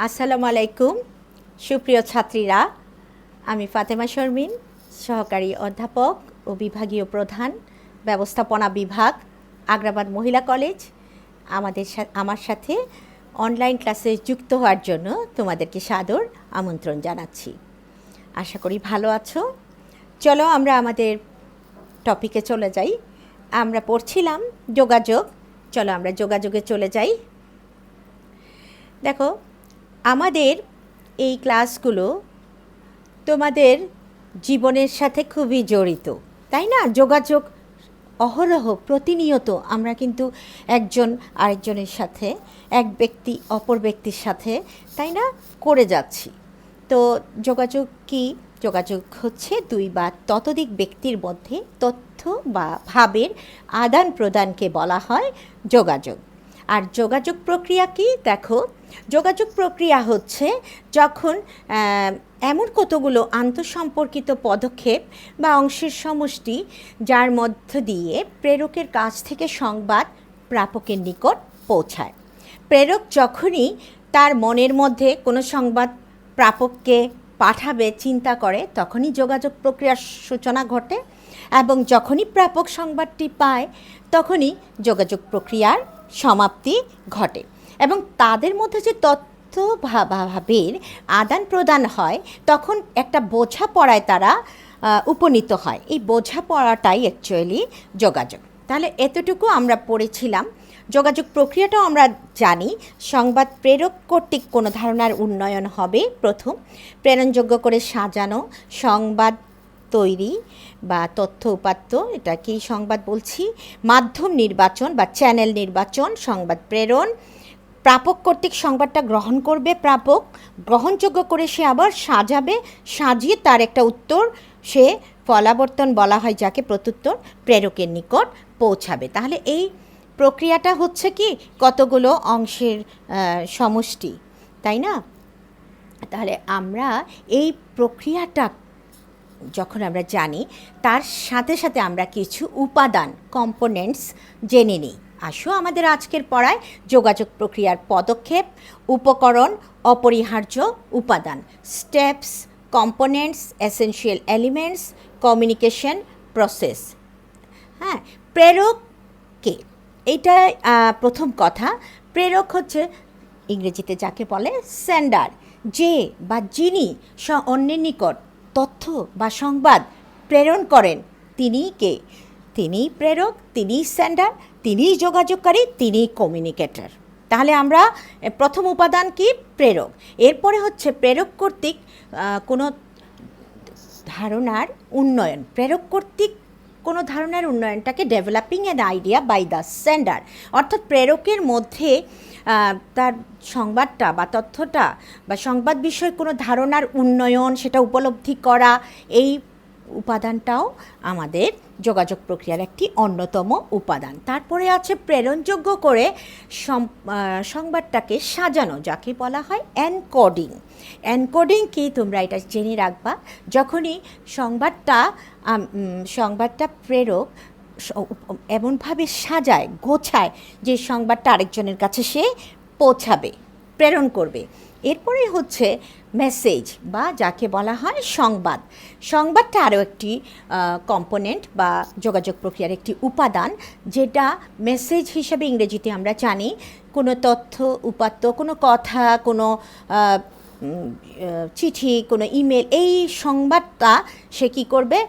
আসসালামু আলাইকুম সুপ্রিয় ছাত্রীরা, আমি ফাতেমা শর্মিন, সহকারী অধ্যাপক ও বিভাগীয় প্রধান, ব্যবস্থাপনা বিভাগ, আগ্রাবাদ মহিলা কলেজ। আমার সাথে অনলাইন ক্লাসে যুক্ত হওয়ার জন্য তোমাদেরকে সাদর আমন্ত্রণ জানাচ্ছি। আশা করি ভালো আছো। চলো আমরা আমাদের টপিকে চলে যাই। আমরা পড়ছিলাম যোগাযোগ। চলো আমরা যোগাযোগে চলে যাই। দেখো, আমাদের এই ক্লাসগুলো তোমাদের জীবনের সাথে খুবই জড়িত, তাই না? যোগাযোগ অহরহ প্রতিনিয়ত আমরা কিন্তু একজন আরেকজনের সাথে, এক ব্যক্তি অপর ব্যক্তির সাথে, তাই না, করে যাচ্ছি। তো যোগাযোগ কি? যোগাযোগ হচ্ছে দুই বা ততোধিক ব্যক্তির মধ্যে তথ্য বা ভাবের আদান প্রদানকে বলা হয় যোগাযোগ। আর যোগাযোগ প্রক্রিয়া কি? দেখো, যোগাযোগ প্রক্রিয়া হচ্ছে যখন এমন কতগুলো আন্তঃসম্পর্কিত পদক্ষেপ বা অংশের সমষ্টি যার মধ্য দিয়ে প্রেরকের কাছ থেকে সংবাদ প্রাপকের নিকট পৌঁছায়। প্রেরক যখনই তার মনের মধ্যে কোনো সংবাদ প্রাপককে পাঠাবে চিন্তা করে, তখনই যোগাযোগ প্রক্রিয়ার সূচনা ঘটে, এবং যখনই প্রাপক সংবাদটি পায় তখনই যোগাযোগ প্রক্রিয়ার সমাপ্তি ঘটে। এবং তাদের মধ্যে যে তথ্য ভাবের আদান প্রদান হয়, তখন একটা বোঝাপড়ায় তারা উপনীত হয়। এই বোঝাপড়াটাই অ্যাকচুয়ালি যোগাযোগ। তাহলে এতটুকু আমরা পড়েছিলাম। যোগাযোগ প্রক্রিয়াটাও আমরা জানি। সংবাদ প্রেরক কর্তৃক কোনো ধারণার উন্নয়ন হবে প্রথম, প্রেরণযোগ্য করে সাজানো সংবাদ তৈরি বা তথ্য উপাত্ত, এটাকেই সংবাদ বলছি। মাধ্যম নির্বাচন বা চ্যানেল নির্বাচন, সংবাদ প্রেরণ, প্রাপক কর্তৃক সংবাদটা গ্রহণ করবে, প্রাপক গ্রহণযোগ্য করে সে আবার সাজাবে, সাজিয়ে তার একটা উত্তর, সে ফলাবর্তন বলা হয় যাকে, প্রত্যুত্তর প্রেরকের নিকট পৌঁছাবে। তাহলে এই প্রক্রিয়াটা হচ্ছে কি কতগুলো অংশের সমষ্টি, তাই না? তাহলে আমরা এই প্রক্রিয়াটা যখন আমরা জানি, তার সাথে সাথে আমরা কিছু উপাদান, কম্পোনেন্টস জেনে নিই। আসো আমাদের আজকের পড়ায় যোগাযোগ প্রক্রিয়ার পদক্ষেপ, উপকরণ, অপরিহার্য উপাদান, steps, components, essential elements, communication process. হ্যাঁ, প্রেরক কে? এইটা প্রথম কথা। প্রেরক হচ্ছে ইংরেজিতে যাকে বলে সেন্ডার, যে বা যিনি অন্যের নিকট তথ্য বা সংবাদ প্রেরণ করেন, তিনি কে? তিনিই প্রেরক, তিনিই সেন্ডার, তিনিই যোগাযোগকারী, তিনিই কমিউনিকেটর। তাহলে আমরা প্রথম উপাদান কি? প্রেরক। এরপরে হচ্ছে প্রেরক কর্তৃক কোনো ধারণার উন্নয়ন। প্রেরক কর্তৃক কোনো ধারণার উন্নয়নটাকে developing an idea by the sender, অর্থাৎ প্রেরকের মধ্যে তার সংবাদটা বা তথ্যটা বা সংবাদ বিষয়ে কোনো ধারণার উন্নয়ন, সেটা উপলব্ধি করা, এই উপাদানটাও আমাদের যোগাযোগ প্রক্রিয়ার একটি অন্যতম উপাদান। তারপরে আছে প্রেরণযোগ্য করে সংবাদটাকে সাজানো, যাকে বলা হয় এনকোডিং। এনকোডিং কি? তোমরা এটা জেনে রাখবা। যখনই সংবাদটা প্রেরক এমনভাবে সাজায়, গোছায় যে সংবাদটা আরেকজনের কাছে সে পৌঁছাবে, প্রেরণ করবে। এরপরে হচ্ছে মেসেজ বা যাকে বলা হয় সংবাদ। সংবাদটা আরও একটি কম্পোনেন্ট বা যোগাযোগ প্রক্রিয়ার একটি উপাদান, যেটা মেসেজ হিসেবে ইংরেজিতে আমরা জানি কোনো তথ্য উপাত্ত, কোনো কথা, কোনো চিঠি, কোনো ইমেল, এই সংবাদটা সে কী করবে?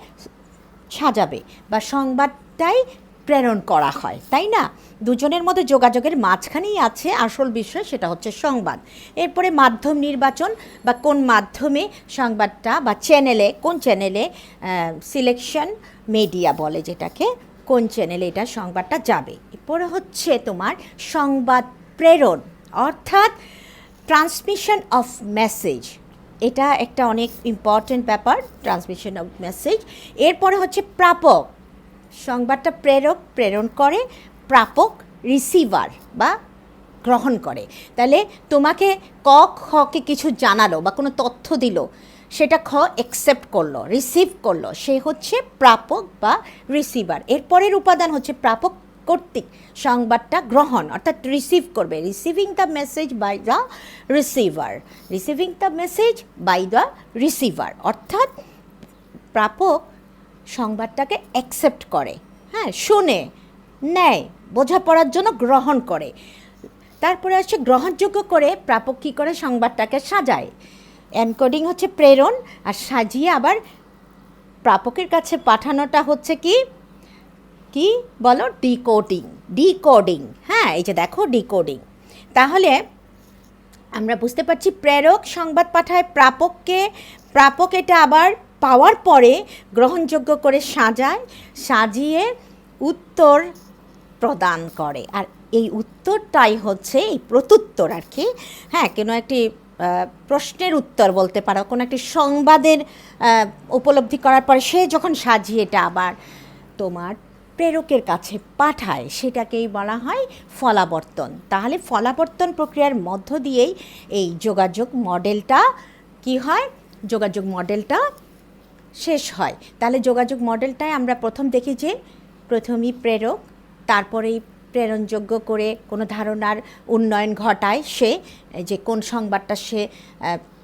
সাজাবে বা সংবাদটাই প্রেরণ করা হয়, তাই না? দুজনের মধ্যে যোগাযোগের মাঝখানেই আছে আসল বিষয়, সেটা হচ্ছে সংবাদ। এরপরে মাধ্যম নির্বাচন বা কোন মাধ্যমে সংবাদটা বা চ্যানেলে, কোন চ্যানেলে, সিলেকশন মিডিয়া বলে যেটাকে, কোন চ্যানেলে এটা সংবাদটা যাবে। এরপরে হচ্ছে তোমার সংবাদ প্রেরণ, অর্থাৎ ট্রান্সমিশন অফ মেসেজ। এটা একটা অনেক ইম্পর্ট্যান্ট ব্যাপার, ট্রান্সমিশন অফ মেসেজ। এরপরে হচ্ছে প্রাপক, সংবাদটা প্রেরক প্রেরণ করে, প্রাপক রিসিভার বা গ্রহণ করে। তাহলে তোমাকে খকে কিছু জানালো বা কোনো তথ্য দিল, সেটা অ্যাকসেপ্ট করলো, রিসিভ করলো, সে হচ্ছে প্রাপক বা রিসিভার। এরপরের উপাদান হচ্ছে প্রাপক কর্তৃক সংবাদটা গ্রহণ অর্থাৎ রিসিভ করবে, receiving the message by the receiver, receiving the message by the receiver, অর্থাৎ প্রাপক সংবাদটাকে অ্যাকসেপ্ট করে, হ্যাঁ, শোনে, নেয়, বোঝাপড়ার জন্য গ্রহণ করে। তারপরে আসছে গ্রহণযোগ্য করে প্রাপক কী করে সংবাদটাকে সাজায়। এনকোডিং হচ্ছে প্রেরণ, আর সাজিয়ে আবার প্রাপকের কাছে পাঠানোটা হচ্ছে কি কি বলো, ডিকোডিং, ডিকোডিং, হ্যাঁ, এই যে দেখো ডিকোডিং। তাহলে আমরা বুঝতে পারছি প্রেরক সংবাদ পাঠায় প্রাপককে, প্রাপক এটা আবার পাওয়ার পরে গ্রহণযোগ্য করে সাজায়, সাজিয়ে উত্তর প্রদান করে। আর এই উত্তরটাই হচ্ছে এই প্রত্যুত্তর আর কি, হ্যাঁ, কোনো একটি প্রশ্নের উত্তর বলতে পারো, কোনো একটি সংবাদের উপলব্ধি করার পরে সে যখন সাজিয়ে এটা আবার তোমার প্রেরকের কাছে পাঠায়, সেটাকেই বলা হয় ফলাবর্তন। তাহলে ফলাবর্তন প্রক্রিয়ার মধ্য দিয়েই এই যোগাযোগ মডেলটা কি হয়, যোগাযোগ মডেলটা শেষ হয়। তাহলে যোগাযোগ মডেলটায় আমরা প্রথম দেখি যে প্রথমেই প্রেরক, তারপরেই প্রেরণযোগ্য করে কোনো ধারণার উন্নয়ন ঘটায় সে, যে কোন সংবাদটা সে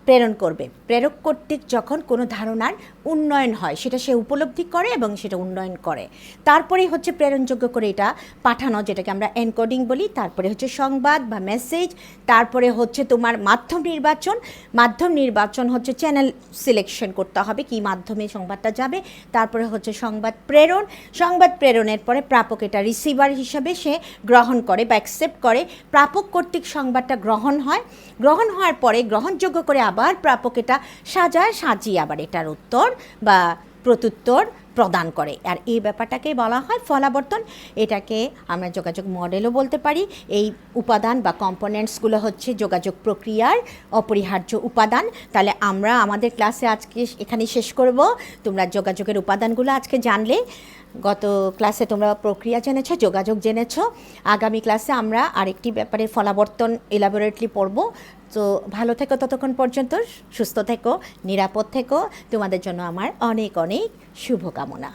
প্রেরণ করবে। প্রেরক কর্তৃক যখন কোনো ধারণার উন্নয়ন হয় সেটা সে উপলব্ধি করে এবং সেটা উন্নয়ন করে, তারপরেই হচ্ছে প্রেরণযোগ্য করে এটা পাঠানো, যেটাকে আমরা এনকোডিং বলি। তারপরে হচ্ছে সংবাদ বা মেসেজ, তারপরে হচ্ছে তোমার মাধ্যম নির্বাচন, মাধ্যম নির্বাচন হচ্ছে চ্যানেল সিলেকশন করতে হবে কি মাধ্যমে সংবাদটা যাবে। তারপরে হচ্ছে সংবাদ প্রেরণ, সংবাদ প্রেরণের পরে প্রাপক এটা রিসিভার হিসাবে সে গ্রহণ করে বা অ্যাকসেপ্ট করে, প্রাপক কর্তৃক সংবাদটা গ্রহণ হয়, গ্রহণ হওয়ার পরে গ্রহণযোগ্য করে আবার প্রাপক এটা সাজায়, সাজিয়ে আবার এটার উত্তর বা প্রত্যুত্তর প্রদান করে। আর এই ব্যাপারটাকে বলা হয় ফলাবর্তন। এটাকে আমরা যোগাযোগ মডেলও বলতে পারি। এই উপাদান বা কম্পোনেন্টসগুলো হচ্ছে যোগাযোগ প্রক্রিয়ার অপরিহার্য উপাদান। তাহলে আমরা আমাদের ক্লাসে আজকে এখানেই শেষ করব। তোমরা যোগাযোগের উপাদানগুলো আজকে জানলে। গত ক্লাসে তোমরা প্রক্রিয়া জেনেছ, যোগাযোগ জেনেছ। আগামী ক্লাসে আমরা আরেকটি ব্যাপারে ফলাবর্তন এলাবোরেটলি পড়ব। তো ভালো থেকো, ততক্ষণ পর্যন্ত সুস্থ থেকো, নিরাপদ থেকো। তোমাদের জন্য আমার অনেক অনেক শুভকামনা।